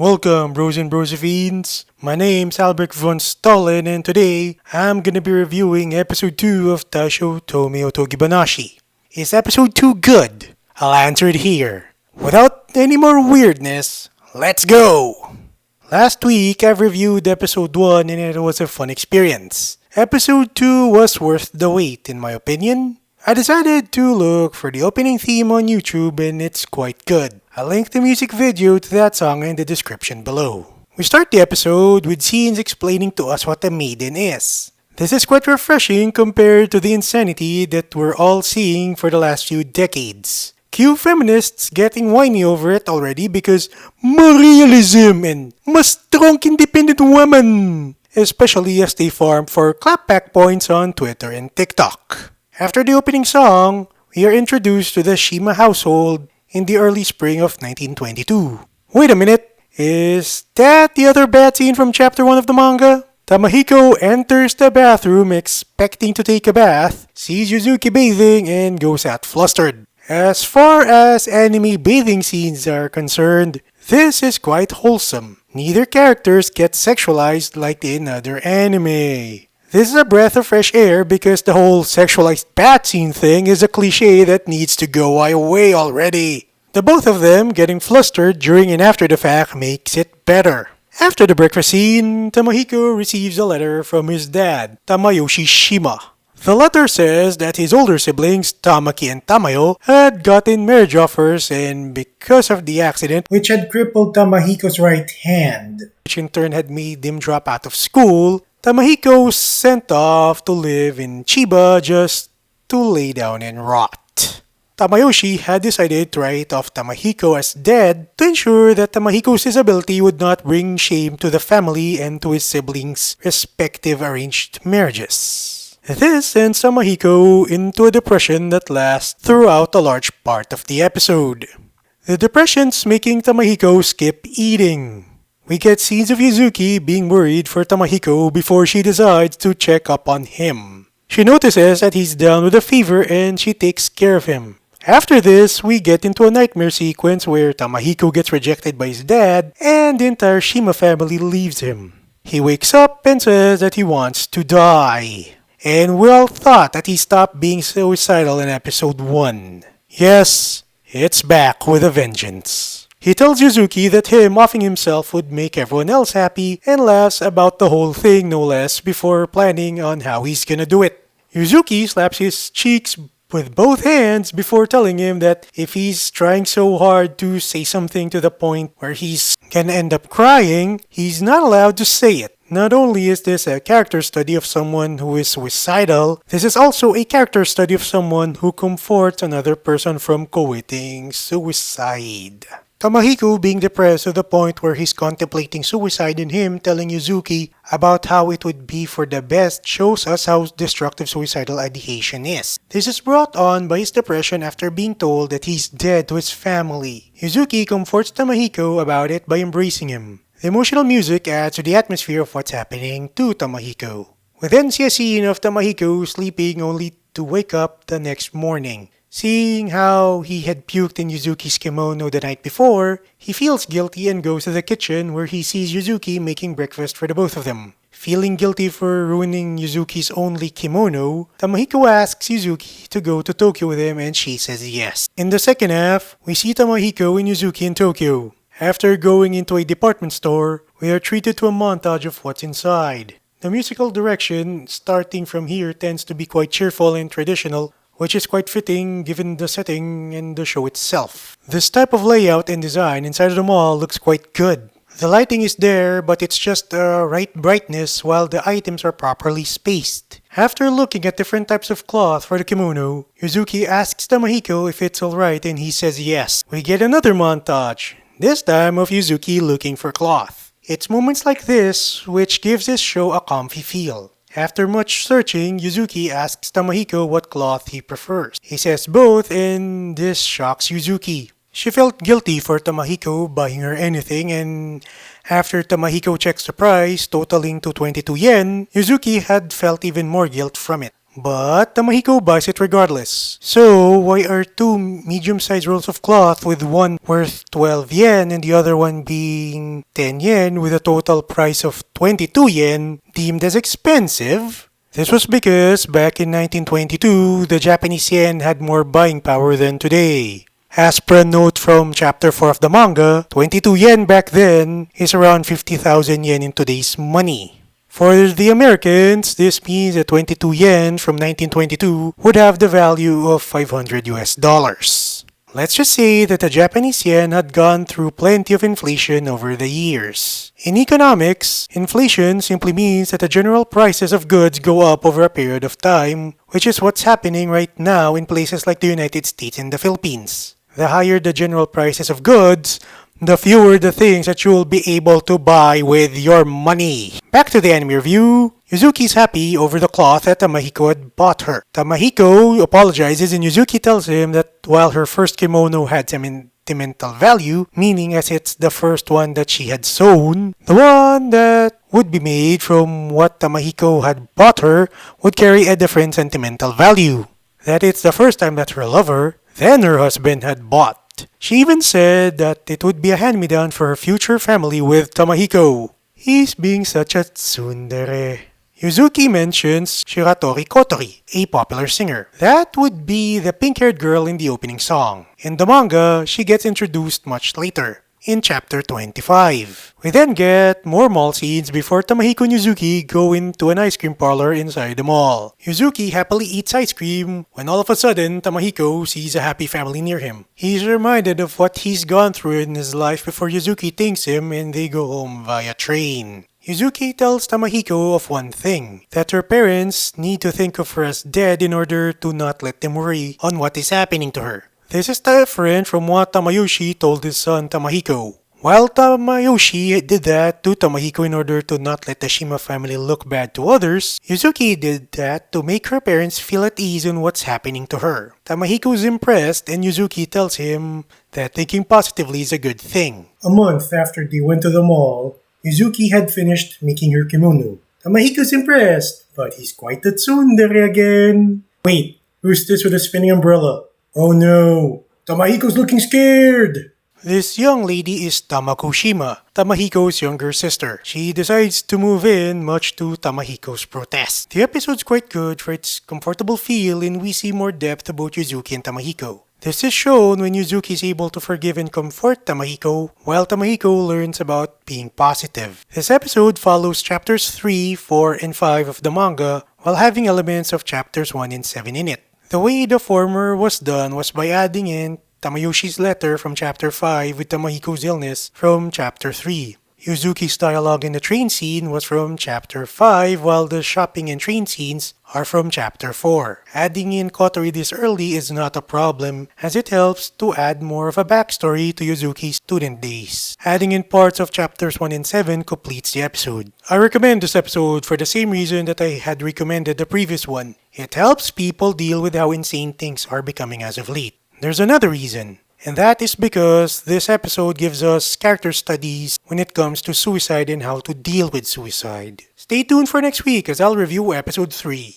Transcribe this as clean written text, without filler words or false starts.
Welcome, bros and brosephines. My name's Albert von Stollen, and today I'm gonna be reviewing episode 2 of Taisho Otome Otogibanashi. Is episode 2 good? I'll answer it here. Without any more weirdness, let's go! Last week I reviewed episode 1 and it was a fun experience. Episode 2 was worth the wait in my opinion. I decided to look for the opening theme on YouTube and it's quite good. I'll link the music video to that song in the description below. We start the episode with scenes explaining to us what a maiden is. This is quite refreshing compared to the insanity that we're all seeing for the last few decades. Cue feminists getting whiny over it already because materialism and mas strong independent woman, especially as they farm for clapback points on Twitter and TikTok. After the opening song, we are introduced to the Shima household in the early spring of 1922. Wait a minute, is that the other bad scene from chapter 1 of the manga? Tamahiko enters the bathroom expecting to take a bath, sees Yuzuki bathing, and goes out flustered. As far as anime bathing scenes are concerned, this is quite wholesome. Neither characters get sexualized like in other anime. This is a breath of fresh air because the whole sexualized bath scene thing is a cliche that needs to go away already. The both of them getting flustered during and after the fact makes it better. After the breakfast scene, Tamahiko receives a letter from his dad, Tamayoshi Shima. The letter says that his older siblings, Tamaki and Tamayo, had gotten marriage offers and because of the accident which had crippled Tamahiko's right hand, which in turn had made him drop out of school, Tamahiko sent off to live in Chiba just to lay down and rot. Tamayoshi had decided to write off Tamahiko as dead to ensure that Tamahiko's disability would not bring shame to the family and to his siblings' respective arranged marriages. This sends Tamahiko into a depression that lasts throughout a large part of the episode. The depression's making Tamahiko skip eating. We get scenes of Yuzuki being worried for Tamahiko before she decides to check up on him. She notices that he's down with a fever and she takes care of him. After this, we get into a nightmare sequence where Tamahiko gets rejected by his dad and the entire Shima family leaves him. He wakes up and says that he wants to die. And we all thought that he stopped being suicidal in episode 1. Yes, it's back with a vengeance. He tells Yuzuki that him offing himself would make everyone else happy and laughs about the whole thing no less before planning on how he's gonna do it. Yuzuki slaps his cheeks with both hands before telling him that if he's trying so hard to say something to the point where he's gonna end up crying, he's not allowed to say it. Not only is this a character study of someone who is suicidal, this is also a character study of someone who comforts another person from committing suicide. Tamahiko being depressed to the point where he's contemplating suicide and him telling Yuzuki about how it would be for the best shows us how destructive suicidal ideation is. This is brought on by his depression after being told that he's dead to his family. Yuzuki comforts Tamahiko about it by embracing him. The emotional music adds to the atmosphere of what's happening to Tamahiko. We then see a scene of Tamahiko sleeping only to wake up the next morning. Seeing how he had puked in Yuzuki's kimono the night before, he feels guilty and goes to the kitchen where he sees Yuzuki making breakfast for the both of them. Feeling guilty for ruining Yuzuki's only kimono, Tamahiko asks Yuzuki to go to Tokyo with him and she says yes. In the second half, we see Tamahiko and Yuzuki in Tokyo. After going into a department store, we are treated to a montage of what's inside. The musical direction starting from here tends to be quite cheerful and traditional, which is quite fitting given the setting and the show itself. This type of layout and design inside of the mall looks quite good. The lighting is there, but it's just the right brightness while the items are properly spaced. After looking at different types of cloth for the kimono, Yuzuki asks Tamahiko if it's alright and he says yes. We get another montage, this time of Yuzuki looking for cloth. It's moments like this which gives this show a comfy feel. After much searching, Yuzuki asks Tamahiko what cloth he prefers. He says both and this shocks Yuzuki. She felt guilty for Tamahiko buying her anything and after Tamahiko checks the price, totaling to 22 yen, Yuzuki had felt even more guilt from it. But Tamahiko buys it regardless. So, why are two medium-sized rolls of cloth with one worth 12 yen and the other one being 10 yen with a total price of 22 yen deemed as expensive? This was because back in 1922, the Japanese yen had more buying power than today. As per a note from chapter 4 of the manga, 22 yen back then is around 50,000 yen in today's money. For the Americans, this means that 22 yen from 1922 would have the value of 500 US dollars. Let's just say that the Japanese yen had gone through plenty of inflation over the years. In economics, inflation simply means that the general prices of goods go up over a period of time, which is what's happening right now in places like the United States and the Philippines. The higher the general prices of goods, the fewer the things that you'll be able to buy with your money. Back to the anime review. Yuzuki's happy over the cloth that Tamahiko had bought her. Tamahiko apologizes and Yuzuki tells him that while her first kimono had sentimental value, meaning as it's the first one that she had sewn, the one that would be made from what Tamahiko had bought her would carry a different sentimental value. That it's the first time that her lover, then her husband, had bought. She even said that it would be a hand-me-down for her future family with Tamahiko. He's being such a tsundere. Yuzuki mentions Shiratori Kotori, a popular singer. That would be the pink-haired girl in the opening song. In the manga, she gets introduced much later, in chapter 25. We then get more mall scenes before Tamahiko and Yuzuki go into an ice cream parlor inside the mall. Yuzuki happily eats ice cream when all of a sudden Tamahiko sees a happy family near him. He's reminded of what he's gone through in his life before Yuzuki thanks him and they go home via train. Yuzuki tells Tamahiko of one thing, that her parents need to think of her as dead in order to not let them worry on what is happening to her. This is different from what Tamayoshi told his son Tamahiko. While Tamayoshi did that to Tamahiko in order to not let the Shima family look bad to others, Yuzuki did that to make her parents feel at ease on what's happening to her. Tamahiko is impressed and Yuzuki tells him that thinking positively is a good thing. A month after they went to the mall, Yuzuki had finished making her kimono. Tamahiko's impressed, but he's quite the tsundere again. Wait, who's this with a spinning umbrella? Oh no, Tamahiko's looking scared! This young lady is Tamako Shima, Tamahiko's younger sister. She decides to move in, much to Tamahiko's protest. The episode's quite good for its comfortable feel and we see more depth about Yuzuki and Tamahiko. This is shown when Yuzuki is able to forgive and comfort Tamahiko, while Tamahiko learns about being positive. This episode follows chapters 3, 4, and 5 of the manga, while having elements of chapters 1 and 7 in it. The way the former was done was by adding in Tamayoshi's letter from chapter 5 with Tamahiko's illness from chapter 3. Yuzuki's dialogue in the train scene was from chapter 5 while the shopping and train scenes are from chapter 4. Adding in Kotori this early is not a problem as it helps to add more of a backstory to Yuzuki's student days. Adding in parts of chapters 1 and 7 completes the episode. I recommend this episode for the same reason that I had recommended the previous one. It helps people deal with how insane things are becoming as of late. There's another reason. And that is because this episode gives us character studies when it comes to suicide and how to deal with suicide. Stay tuned for next week as I'll review episode 3.